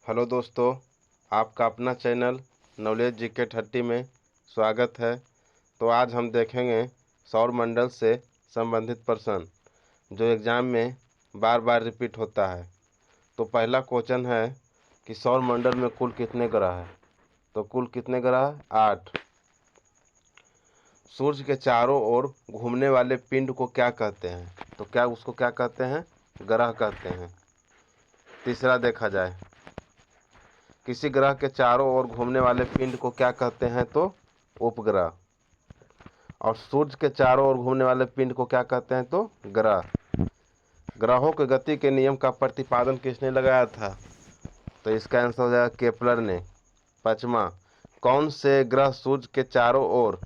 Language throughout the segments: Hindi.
हेलो दोस्तों, आपका अपना चैनल नॉलेज जीके 30 में स्वागत है। तो आज हम देखेंगे सौर मंडल से संबंधित प्रश्न जो एग्ज़ाम में बार बार रिपीट होता है। तो पहला क्वेश्चन है कि सौर मंडल में कुल कितने ग्रह हैं। तो कुल कितने ग्रह? 8। सूर्य के चारों ओर घूमने वाले पिंड को क्या कहते हैं? तो क्या उसको क्या कहते हैं? ग्रह कहते हैं। तीसरा देखा जाए, किसी ग्रह के चारों ओर घूमने वाले पिंड को क्या कहते हैं? तो उपग्रह। और सूर्य के चारों ओर घूमने वाले पिंड को क्या कहते हैं? तो ग्रह। ग्रहों की गति के नियम का प्रतिपादन किसने लगाया था? तो इसका आंसर हो जाएगा केपलर ने। पांचवा, कौन से ग्रह सूर्य के चारों ओर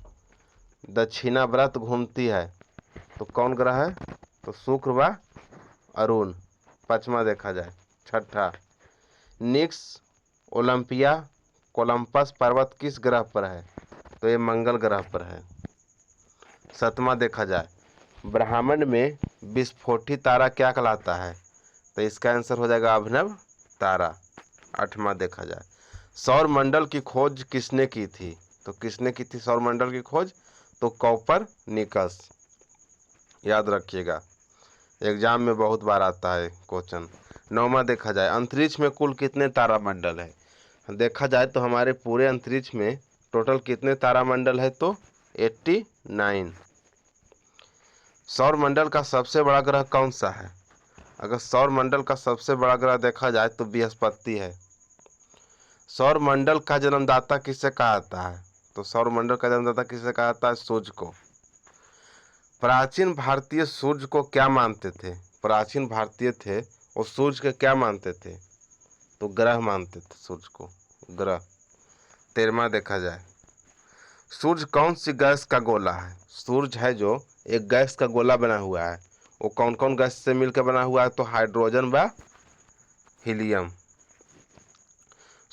दक्षिणाव्रत घूमती है? तो कौन ग्रह है? तो शुक्र व अरुण। पांचवा देखा जाए। छठा, निक्स ओलंपिया कोलंपस पर्वत किस ग्रह पर है? तो ये मंगल ग्रह पर है। सातवां देखा जाए, ब्रह्मांड में विस्फोटी तारा क्या कहलाता है? तो इसका आंसर हो जाएगा अभिनव तारा। आठवां देखा जाए, सौर मंडल की खोज किसने की थी? तो किसने की थी सौर मंडल की खोज? तो कोपरनिकस। याद रखिएगा, एग्जाम में बहुत बार आता है क्वेश्चन। नौवां देखा जाए, अंतरिक्ष में कुल कितने तारामंडल है? देखा जाए तो हमारे पूरे अंतरिक्ष में टोटल कितने तारामंडल है? तो 89। सौर मंडल का सबसे बड़ा ग्रह कौन सा है? अगर सौर मंडल का सबसे बड़ा ग्रह देखा जाए तो बृहस्पति है। सौर मंडल का जन्मदाता किसे कहा जाता है? तो सौर मंडल का जन्मदाता किसे कहा जाता है? सूर्य को। प्राचीन भारतीय सूर्य को क्या मानते थे? प्राचीन भारतीय थे वो सूर्य के क्या मानते थे? तो ग्रह मानते थे सूर्य को, ग्रह। 13वां देखा जाए, सूर्य कौन सी गैस का गोला है? सूर्य है जो एक गैस का गोला बना हुआ है, वो कौन कौन गैस से मिलकर बना हुआ है? तो हाइड्रोजन व हीलियम।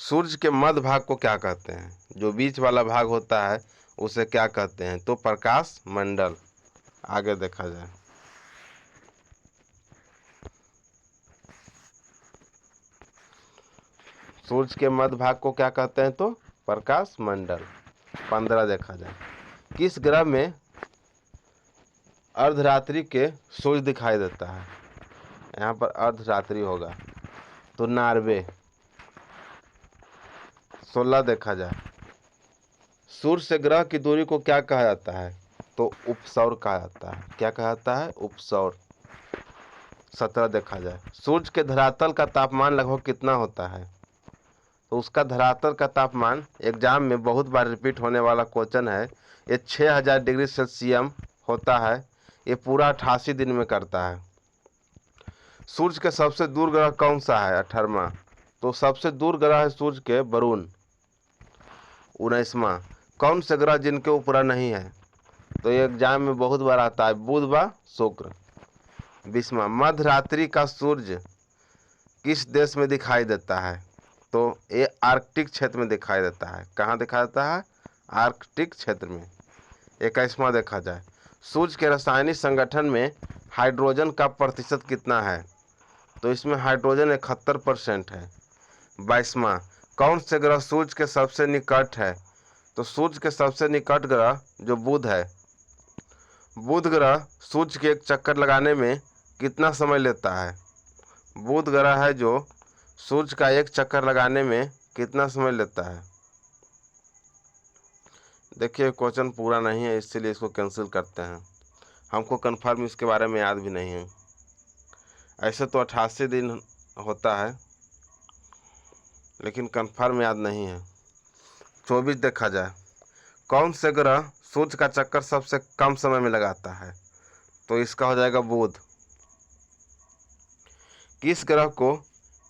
सूर्य के मध्य भाग को क्या कहते हैं? जो बीच वाला भाग होता है उसे क्या कहते हैं? तो प्रकाश मंडल। आगे देखा जाए, सूर्य के मध्य भाग को क्या कहते हैं? तो प्रकाश मंडल। 15 देखा जाए, किस ग्रह में अर्धरात्रि के सूर्य दिखाई देता है? यहाँ पर अर्धरात्रि होगा तो नॉर्वे। 16 देखा जाए, सूर्य से ग्रह की दूरी को क्या कहा जाता है? तो उपसौर कहा जाता है। क्या कहा जाता है? उपसौर। 17 देखा जाए, सूर्य के धरातल का तापमान लगभग कितना होता है? तो उसका धरातल का तापमान एग्जाम में बहुत बार रिपीट होने वाला क्वेश्चन है। ये 6000 डिग्री सेल्सियम होता है। ये पूरा 88 दिन में करता है। सूर्य के सबसे दूर ग्रह कौन सा है? 18वां, तो सबसे दूर ग्रह है सूर्य के वरुण। 19वां, कौन से ग्रह जिनके ऊपर नहीं है? तो ये एग्जाम में बहुत बार आता है, बुध व शुक्र। 20वां, मध्य रात्रि का सूर्य किस देश में दिखाई देता है? तो ये आर्कटिक क्षेत्र में दिखाई देता है। कहाँ दिखाई देता है? आर्कटिक क्षेत्र में। 21वां देखा जाए, सूर्य के रासायनिक संगठन में हाइड्रोजन का प्रतिशत कितना है? तो इसमें हाइड्रोजन 71% है। 22वां, कौन से ग्रह सूर्य के सबसे निकट है? तो सूर्य के सबसे निकट ग्रह जो बुध है। बुध ग्रह सूर्य के एक चक्कर लगाने में कितना समय लेता है? बुध ग्रह है जो सूर्य का एक चक्कर लगाने में कितना समय लेता है? देखिए क्वेश्चन पूरा नहीं है, इसीलिए इसको कैंसिल करते हैं। हमको कन्फर्म इसके बारे में याद भी नहीं है। ऐसे तो 88 दिन होता है, लेकिन कन्फर्म याद नहीं है। 24 देखा जाए, कौन से ग्रह सूर्य का चक्कर सबसे कम समय में लगाता है? तो इसका हो जाएगा बुध। किस ग्रह को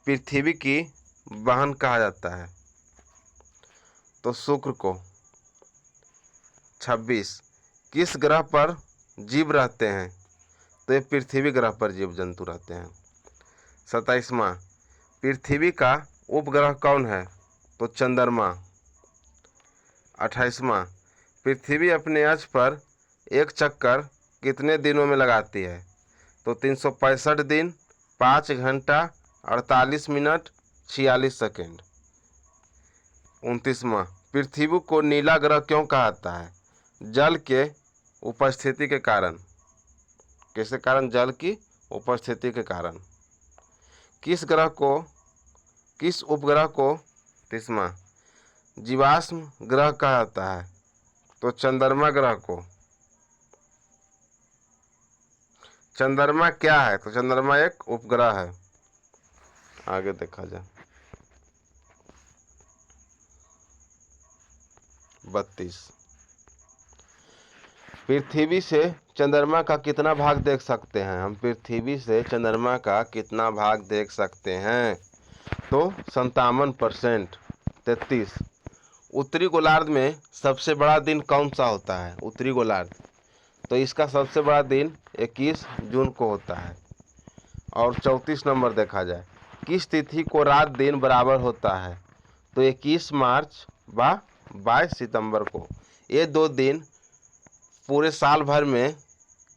पृथ्वी की बहन कहा जाता है? तो शुक्र को। 26, किस ग्रह पर जीव रहते हैं? तो ये पृथ्वी ग्रह पर जीव जंतु रहते हैं। 27वां, पृथ्वी का उपग्रह कौन है? तो चंद्रमा। 28वां, पृथ्वी अपने अक्ष पर एक चक्कर कितने दिनों में लगाती है? तो 365 दिन, 5 घंटा, 48 मिनट, 46 सेकेंड। 29वां, पृथ्वी को नीला ग्रह क्यों कहा जाता है? जल के उपस्थिति के कारण। किसके कारण? जल की उपस्थिति के कारण। किस उपग्रह को 30वां जीवाश्म ग्रह कहा जाता है? तो चंद्रमा ग्रह को। चंद्रमा क्या है? तो चंद्रमा एक उपग्रह है। आगे देखा जाए। 32, पृथ्वी से चंद्रमा का कितना भाग देख सकते हैं? हम पृथ्वी से चंद्रमा का कितना भाग देख सकते हैं? तो 57%। 33, उत्तरी गोलार्ध में सबसे बड़ा दिन कौन सा होता है? उत्तरी गोलार्ध, तो इसका सबसे बड़ा दिन 21 जून को होता है। और 34 नंबर देखा जाए, किस तिथि को रात दिन बराबर होता है? तो 21 मार्च व 22 सितंबर को। ये दो दिन पूरे साल भर में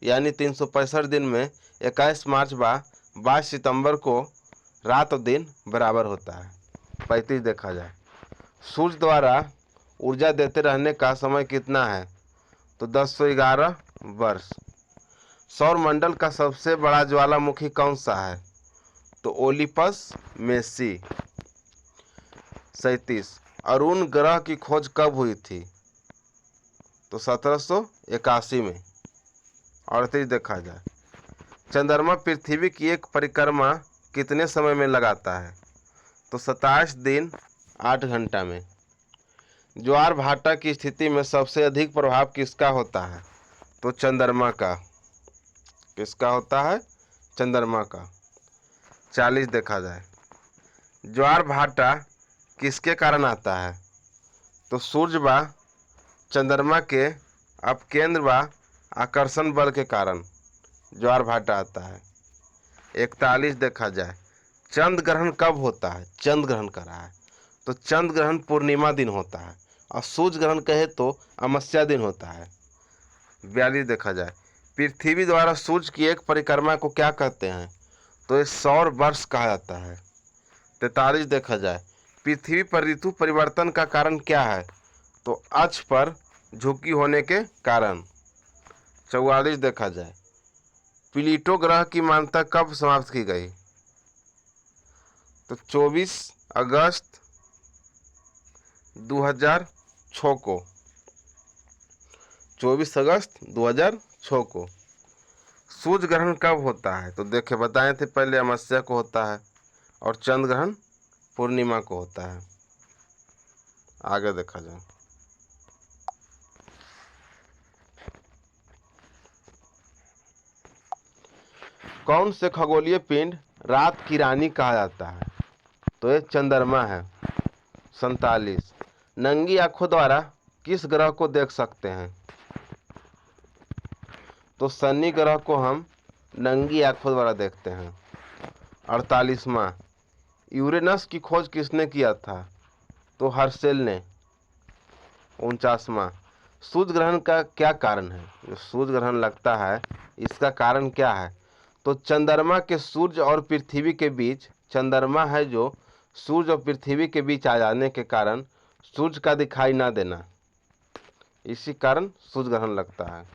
यानी 365 दिन में 21 मार्च व 22 सितंबर को रात और दिन बराबर होता है। 35 देखा जाए, सूर्य द्वारा ऊर्जा देते रहने का समय कितना है? तो 1011 वर्ष। सौर मंडल का सबसे बड़ा ज्वालामुखी कौन सा है? तो ओलिपस मेसी। 37, अरुण ग्रह की खोज कब हुई थी? तो 1781 में। 38 देखा जाए, चंद्रमा पृथ्वी की एक परिक्रमा कितने समय में लगाता है? तो 27 दिन 8 घंटा में। ज्वार भाटा की स्थिति में सबसे अधिक प्रभाव किसका होता है? तो चंद्रमा का। किसका होता है? चंद्रमा का। 40 देखा जाए, ज्वार भाटा किसके कारण आता है? तो सूर्य व चंद्रमा के अपकेंद्र व आकर्षण बल के कारण ज्वार भाटा आता है। 41 देखा जाए, चंद्र ग्रहण कब होता है? चंद्र ग्रहण कर रहा है, तो चंद्र ग्रहण पूर्णिमा दिन होता है, और सूर्य ग्रहण कहे तो अमावस्या दिन होता है। 42 देखा जाए, पृथ्वी द्वारा सूर्य की एक परिक्रमा को क्या कहते हैं? तो ये सौर वर्ष कहा जाता है। 43 देखा जाए, पृथ्वी पर ऋतु परिवर्तन का कारण क्या है? तो अक्ष पर झुकी होने के कारण। 44 देखा जाए, प्लूटो ग्रह की मान्यता कब समाप्त की गई? तो 24 अगस्त 2006 को। 24 अगस्त 2006 को। सूर्य ग्रहण कब होता है? तो देखे बताए थे पहले, अमावस्या को होता है, और चंद्र ग्रहण पूर्णिमा को होता है। आगे देखा जाए, कौन से खगोलीय पिंड रात की रानी कहा जाता है? तो ये चंद्रमा है। 47, नंगी आंखों द्वारा किस ग्रह को देख सकते हैं? तो शनि ग्रह को हम नंगी आंखों द्वारा देखते हैं। 48वां, यूरेनस की खोज किसने किया था? तो हर्शेल ने। 49वां, सूर्य ग्रहण का क्या कारण है? जो सूर्य ग्रहण लगता है इसका कारण क्या है? तो चंद्रमा के सूर्य और पृथ्वी के बीच, चंद्रमा है जो सूर्य और पृथ्वी के बीच आ जाने के कारण सूर्य का दिखाई ना देना, इसी कारण सूर्य ग्रहण लगता है।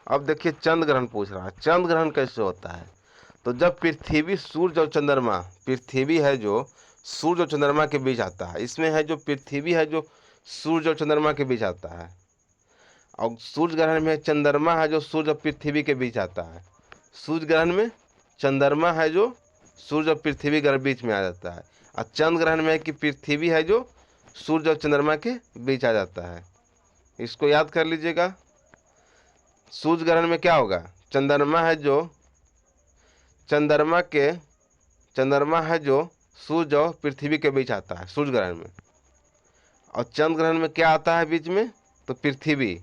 अब देखिए चंद्र ग्रहण पूछ रहा है, चंद्र ग्रहण कैसे होता है? तो जब पृथ्वी सूर्य और चंद्रमा, पृथ्वी है जो सूर्य और चंद्रमा के बीच आता है, इसमें है जो पृथ्वी है जो सूर्य और चंद्रमा के बीच आता है, और सूर्य ग्रहण में चंद्रमा है जो सूर्य और पृथ्वी के बीच आता है। सूर्य ग्रहण में चंद्रमा है जो सूर्य और पृथ्वी के बीच में आ जाता है, और चंद्र ग्रहण में है कि पृथ्वी है जो सूर्य और चंद्रमा के बीच आ जाता है। इसको याद कर लीजिएगा। सूर्य ग्रहण में क्या होगा? चंद्रमा है जो सूर्य और पृथ्वी के बीच आता है सूर्य ग्रहण में, और चंद्र ग्रहण में क्या आता है बीच में? तो पृथ्वी।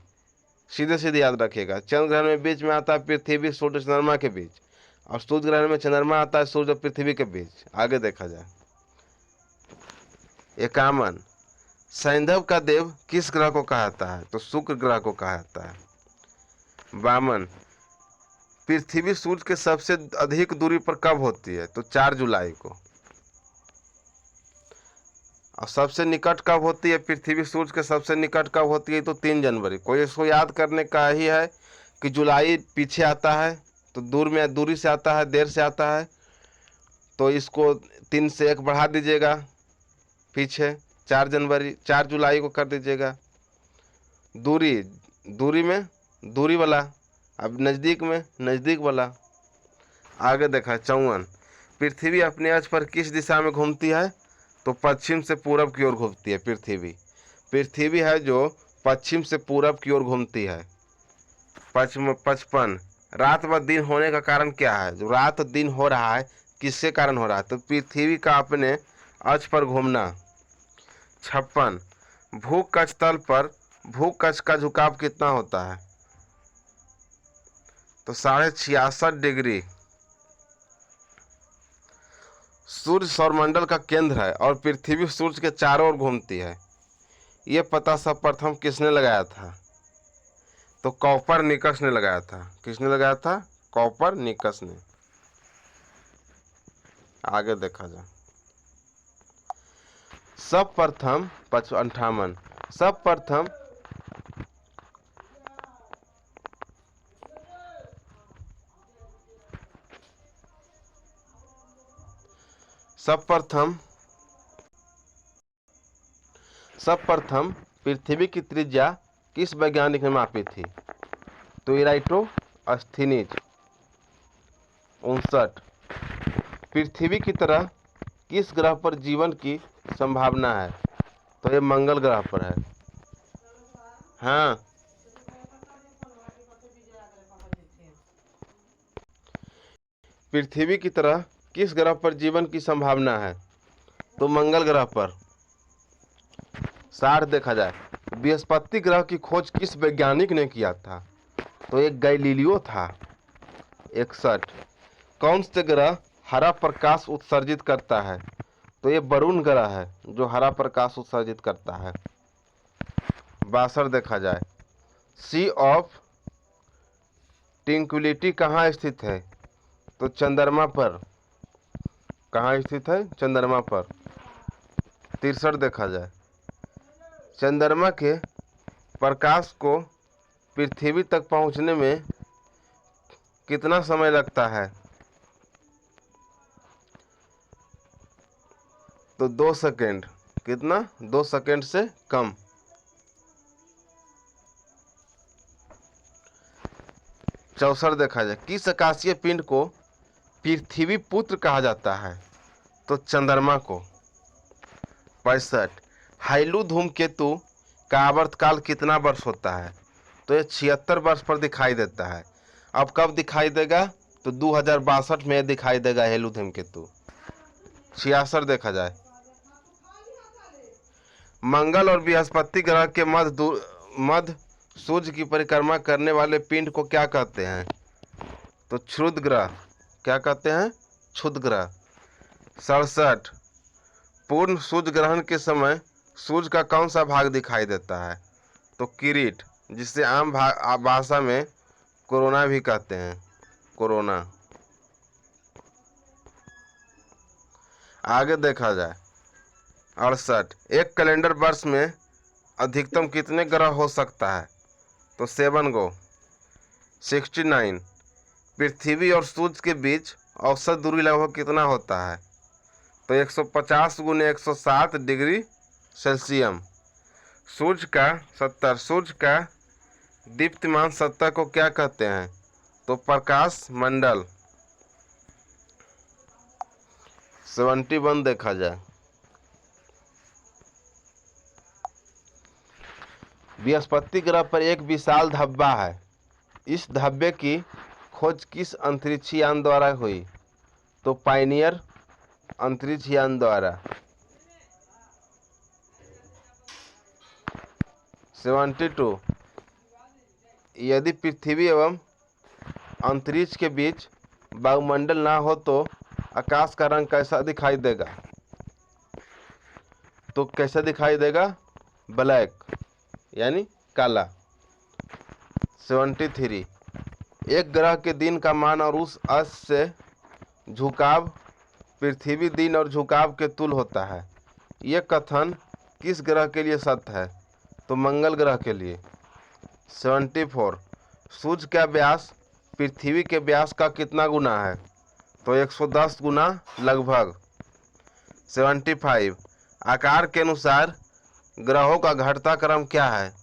सीधे सीधे याद रखिएगा, चंद्र ग्रहण में बीच में आता है पृथ्वी सूर्य चंद्रमा के बीच, और सूर्य ग्रहण में चंद्रमा आता है सूर्य और पृथ्वी के बीच। आगे देखा जाए, 51, सैंधव का देव किस ग्रह को कहा जाता है? तो शुक्र ग्रह को कहा जाता है। 52, पृथ्वी सूर्य के सबसे अधिक दूरी पर कब होती है? तो 4 जुलाई को। और सबसे निकट कब होती है पृथ्वी सूर्य के सबसे निकट कब होती है? तो 3 जनवरी को। इसको याद करने का ही है कि जुलाई पीछे आता है तो दूरी से आता है, देर से आता है, तो इसको 3 से 1 बढ़ा दीजिएगा पीछे, 4 जुलाई को कर दीजिएगा। दूरी दूरी में दूरी वाला, अब नज़दीक में नज़दीक वाला। आगे देखा 54, पृथ्वी अपने अक्ष पर किस दिशा में घूमती है? तो पश्चिम से पूरब की ओर घूमती है पृथ्वी है जो पश्चिम से पूरब की ओर घूमती है। 55, रात व दिन होने का कारण क्या है? जो रात दिन हो रहा है किसके कारण हो रहा है? तो पृथ्वी का अपने अक्ष पर घूमना। 56, भूकक्ष तल पर भूकक्ष का झुकाव कितना होता है? तो 66.5 डिग्री। सूर्य सौरमंडल का केंद्र है और पृथ्वी सूर्य के चारों ओर घूमती है। ये पता सर्वप्रथम किसने लगाया था? तो कॉपरनिकस ने लगाया था। किसने लगाया था? कॉपरनिकस ने। आगे देखा जाए, सर्वप्रथम 58, सर्वप्रथम पृथ्वी की त्रिज्या किस वैज्ञानिक ने मापी थी? तो इराटोस्थीनीज। 59, पृथ्वी की तरह किस ग्रह पर जीवन की संभावना है? तो ये मंगल ग्रह पर है। हाँ, पृथ्वी की तरह किस ग्रह पर जीवन की संभावना है? तो मंगल ग्रह पर। 60 देखा जाए, बृहस्पति ग्रह की खोज किस वैज्ञानिक ने किया था? तो एक गैलीलियो था। 61, कौन से ग्रह हरा प्रकाश उत्सर्जित करता है? तो ये वरुण ग्रह है जो हरा प्रकाश उत्सर्जित करता है। 62 देखा जाए, सी ऑफ ट्रैंक्विलिटी कहाँ स्थित है? तो चंद्रमा पर। कहाँ स्थित है? चंद्रमा पर। 63 देखा जाए, चंद्रमा के प्रकाश को पृथ्वी तक पहुंचने में कितना समय लगता है? तो 2 सेकेंड। कितना? 2 सेकेंड से कम। 64 देखा जाए, किस आकाशीय पिंड को पृथ्वी पुत्र कहा जाता है? तो चंद्रमा को। 65, हाइलू धूमकेतु का आवर्तकाल कितना वर्ष होता है? तो ये 76 वर्ष पर दिखाई देता है। अब कब दिखाई देगा? तो 2062 में दिखाई देगा हेलू धूमकेतु। 66 देखा जाए, मंगल और बृहस्पति ग्रह के मध्य सूर्य की परिक्रमा करने वाले पिंड को क्या कहते हैं? तो क्षुद्र ग्रह। क्या कहते हैं? क्षुद्र ग्रह। 67, पूर्ण सूर्य ग्रहण के समय सूर्य का कौन सा भाग दिखाई देता है? तो किरीट, जिसे आम भाषा में कोरोना भी कहते हैं। कोरोना। आगे देखा जाए, 68, एक कैलेंडर वर्ष में अधिकतम कितने ग्रह हो सकता है? तो 7 गो। 69, पृथ्वी और सूर्य के बीच औसत दूरी लगभग कितना होता है? तो 150 गुने 107 डिग्री सेल्सियम। सूर्य का दीप्तिमान सतह को क्या कहते हैं? तो प्रकाश मंडल। 71 देखा जाए, बृहस्पति ग्रह पर एक विशाल धब्बा है। इस धब्बे की खोज किस अंतरिक्ष यान द्वारा हुई? तो पायनियर अंतरिक्ष यान द्वारा। 72, यदि पृथ्वी एवं अंतरिक्ष के बीच वायुमंडल ना हो तो आकाश का रंग कैसा दिखाई देगा? तो कैसा दिखाई देगा? ब्लैक, यानी काला। 73, एक ग्रह के दिन का मान और उस अक्ष से झुकाव पृथ्वी दिन और झुकाव के तुल्य होता है। ये कथन किस ग्रह के लिए सत्य है? तो मंगल ग्रह के लिए। 74 सूर्य का व्यास पृथ्वी के व्यास का कितना गुना है? तो 110 गुना लगभग। 75 आकार के अनुसार ग्रहों का घटता क्रम क्या है?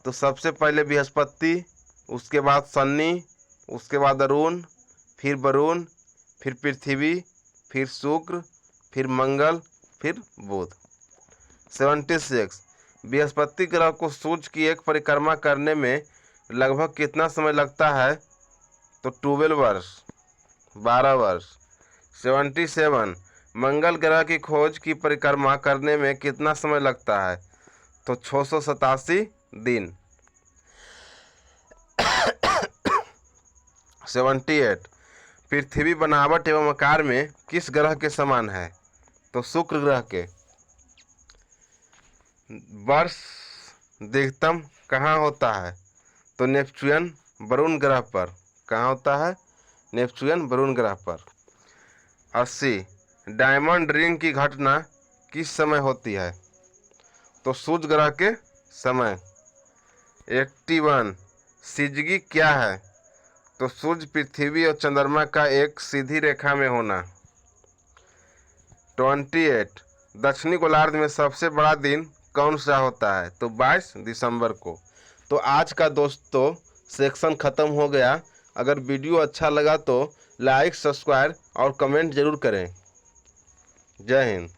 तो सबसे पहले बृहस्पति, उसके बाद शनि, उसके बाद अरुण, फिर वरुण, फिर पृथ्वी, फिर शुक्र, फिर मंगल, फिर बुध। 76 बृहस्पति ग्रह को सूर्य की एक परिक्रमा करने में लगभग कितना समय लगता है? तो 12 वर्ष, 12 वर्ष। 77 मंगल ग्रह की खोज की परिक्रमा करने में कितना समय लगता है? तो 687 दिन। 78 पृथ्वी बनावट एवं आकार में किस ग्रह के समान है? तो शुक्र ग्रह के। वर्ष अधिकतम कहाँ होता है? तो नेपच्यून वरुण ग्रह पर। कहाँ होता है? नेपच्यून वरुण ग्रह पर। 80 डायमंड रिंग की घटना किस समय होती है? तो सूर्य ग्रह के समय। 81 सिजगी क्या है? तो सूर्य, पृथ्वी और चंद्रमा का एक सीधी रेखा में होना। 28 दक्षिणी गोलार्ध में सबसे बड़ा दिन कौन सा होता है? तो 22 दिसंबर को। तो आज का दोस्तों सेक्शन ख़त्म हो गया। अगर वीडियो अच्छा लगा तो लाइक, सब्सक्राइब और कमेंट जरूर करें। जय हिंद।